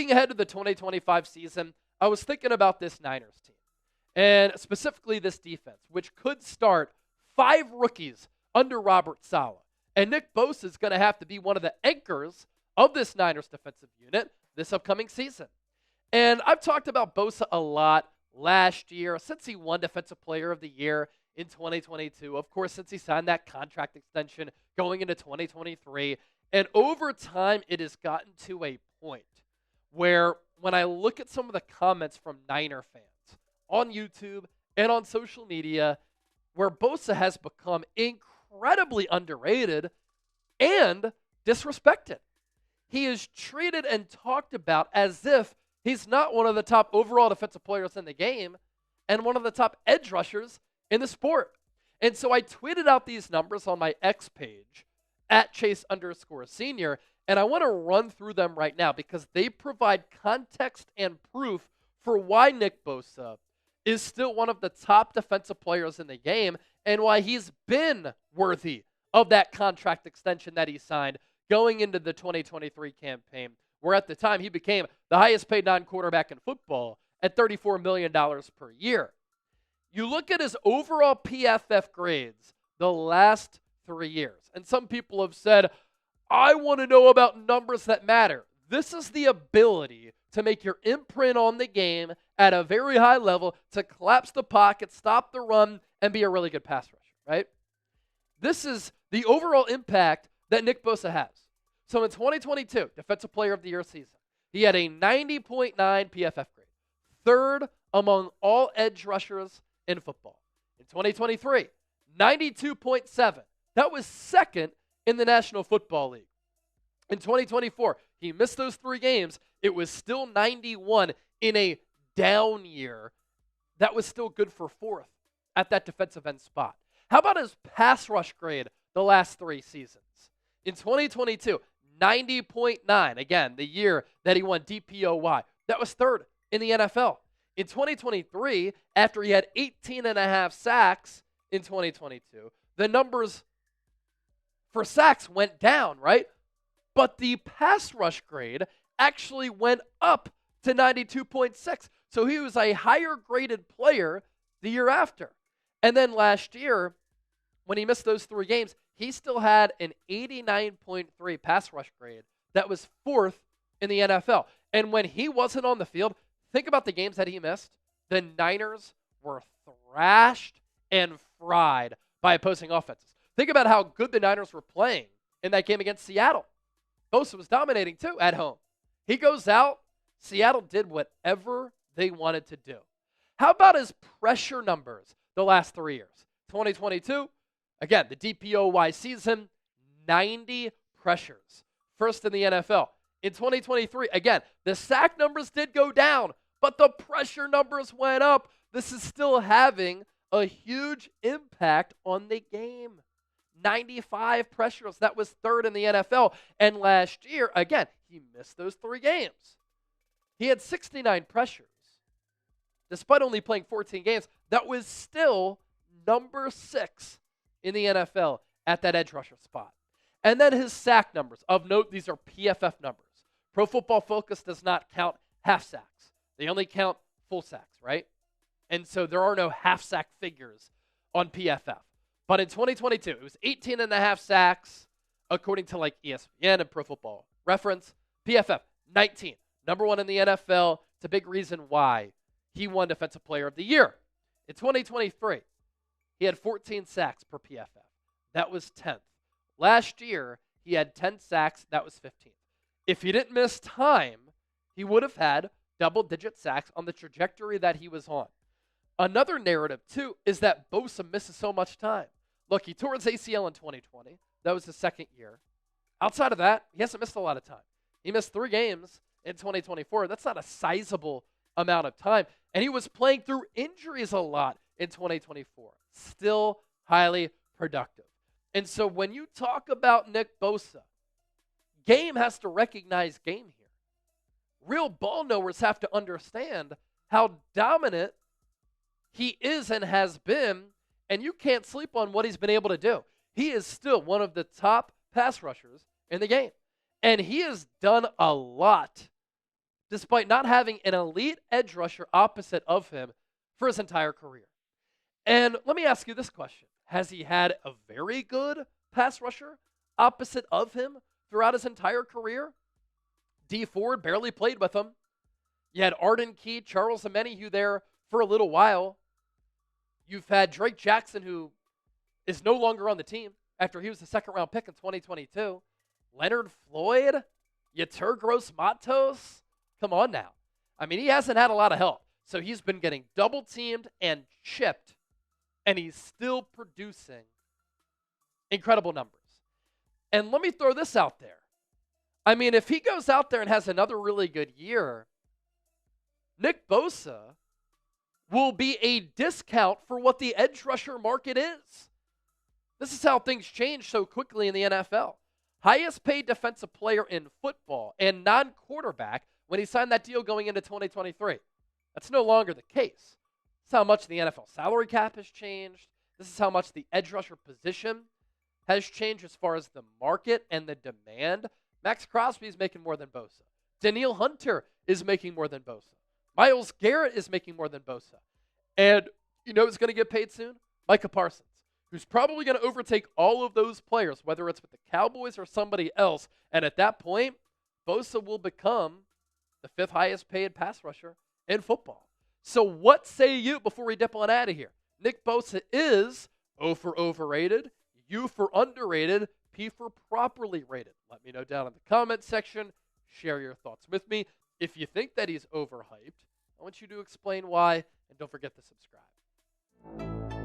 looking ahead to the 2025 season, I was thinking about this Niners team, and specifically this defense, which could start 5 rookies under Robert Saleh. And Nick Bosa is going to have to be one of the anchors of this Niners defensive unit this upcoming season. And I've talked about Bosa a lot last year, since he won Defensive Player of the Year in 2022. Of course, since he signed that contract extension going into 2023. And over time, it has gotten to a point where when I look at some of the comments from Niner fans on YouTube and on social media, where Bosa has become incredibly underrated and disrespected. He is treated and talked about as if he's not one of the top overall defensive players in the game and one of the top edge rushers in the sport. And so I tweeted out these numbers on my X page at Chase_Senior, and I want to run through them right now because they provide context and proof for why Nick Bosa is still one of the top defensive players in the game and why he's been worthy of that contract extension that he signed going into the 2023 campaign, where at the time he became the highest paid non-quarterback in football at $34 million per year. You look at his overall PFF grades the last 3 years, and some people have said, I want to know about numbers that matter. This is the ability to make your imprint on the game at a very high level, to collapse the pocket, stop the run, and be a really good pass rusher, right? This is the overall impact that Nick Bosa has. So in 2022, Defensive Player of the Year season, he had a 90.9 PFF grade, third among all edge rushers in football. In 2023, 92.7. That was second in the National Football League. In 2024, he missed those 3 games. It was still 91 in a down year. That was still good for 4th at that defensive end spot. How about his pass rush grade the last 3 seasons? In 2022, 90.9. Again, the year that he won DPOY. That was 3rd in the NFL. In 2023, after he had 18.5 sacks in 2022, the numbers for sacks went down, right? But the pass rush grade actually went up to 92.6. So he was a higher graded player the year after. And then last year, when he missed those 3 games, he still had an 89.3 pass rush grade. That was 4th in the NFL. And when he wasn't on the field, think about the games that he missed. The Niners were thrashed and fried by opposing offenses. Think about how good the Niners were playing in that game against Seattle. Bosa was dominating too at home. He goes out. Seattle did whatever they wanted to do. How about his pressure numbers the last 3 years? 2022, again, the DPOY season, 90 pressures. First in the NFL. In 2023, again, the sack numbers did go down, but the pressure numbers went up. This is still having a huge impact on the game. 95 pressures. That was 3rd in the NFL. And last year, again, he missed those 3 games. He had 69 pressures. Despite only playing 14 games, that was still number 6 in the NFL at that edge rusher spot. And then his sack numbers. Of note, these are PFF numbers. Pro Football Focus does not count half sacks. They only count full sacks, right? And so there are no half sack figures on PFF. But in 2022, it was 18.5 sacks, according to like ESPN and Pro Football Reference. PFF, 19. Number 1 in the NFL. It's a big reason why he won Defensive Player of the Year. In 2023, he had 14 sacks per PFF. That was 10th. Last year, he had 10 sacks. That was 15th. If he didn't miss time, he would have had double-digit sacks on the trajectory that he was on. Another narrative, too, is that Bosa misses so much time. Look, he tore his ACL in 2020. That was his 2nd year. Outside of that, he hasn't missed a lot of time. He missed 3 games in 2024. That's not a sizable amount of time. And he was playing through injuries a lot in 2024. Still highly productive. And so when you talk about Nick Bosa, game has to recognize game here. Real ball knowers have to understand how dominant he is and has been, and you can't sleep on what he's been able to do. He is still one of the top pass rushers in the game. And he has done a lot despite not having an elite edge rusher opposite of him for his entire career. And let me ask you this question. Has he had a very good pass rusher opposite of him throughout his entire career? D Ford barely played with him. You had Arden Key, Charles Omenihu there for a little while. You've had Drake Jackson, who is no longer on the team after he was the second-round pick in 2022. Leonard Floyd, Yetur Gross-Matos. Come on now. I mean, he hasn't had a lot of help. So he's been getting double-teamed and chipped, and he's still producing incredible numbers. And let me throw this out there. I mean, if he goes out there and has another really good year, Nick Bosa will be a discount for what the edge rusher market is. This is how things change so quickly in the NFL. Highest paid defensive player in football and non-quarterback when he signed that deal going into 2023. That's no longer the case. This is how much the NFL salary cap has changed. This is how much the edge rusher position has changed as far as the market and the demand. Max Crosby is making more than Bosa. Danielle Hunter is making more than Bosa. Myles Garrett is making more than Bosa. And you know who's going to get paid soon? Micah Parsons, who's probably going to overtake all of those players, whether it's with the Cowboys or somebody else. And at that point, Bosa will become the 5th highest paid pass rusher in football. So what say you before we dip on out of here? Nick Bosa is O for overrated, U for underrated, P for properly rated. Let me know down in the comment section. Share your thoughts with me. If you think that he's overhyped, I want you to explain why, and don't forget to subscribe.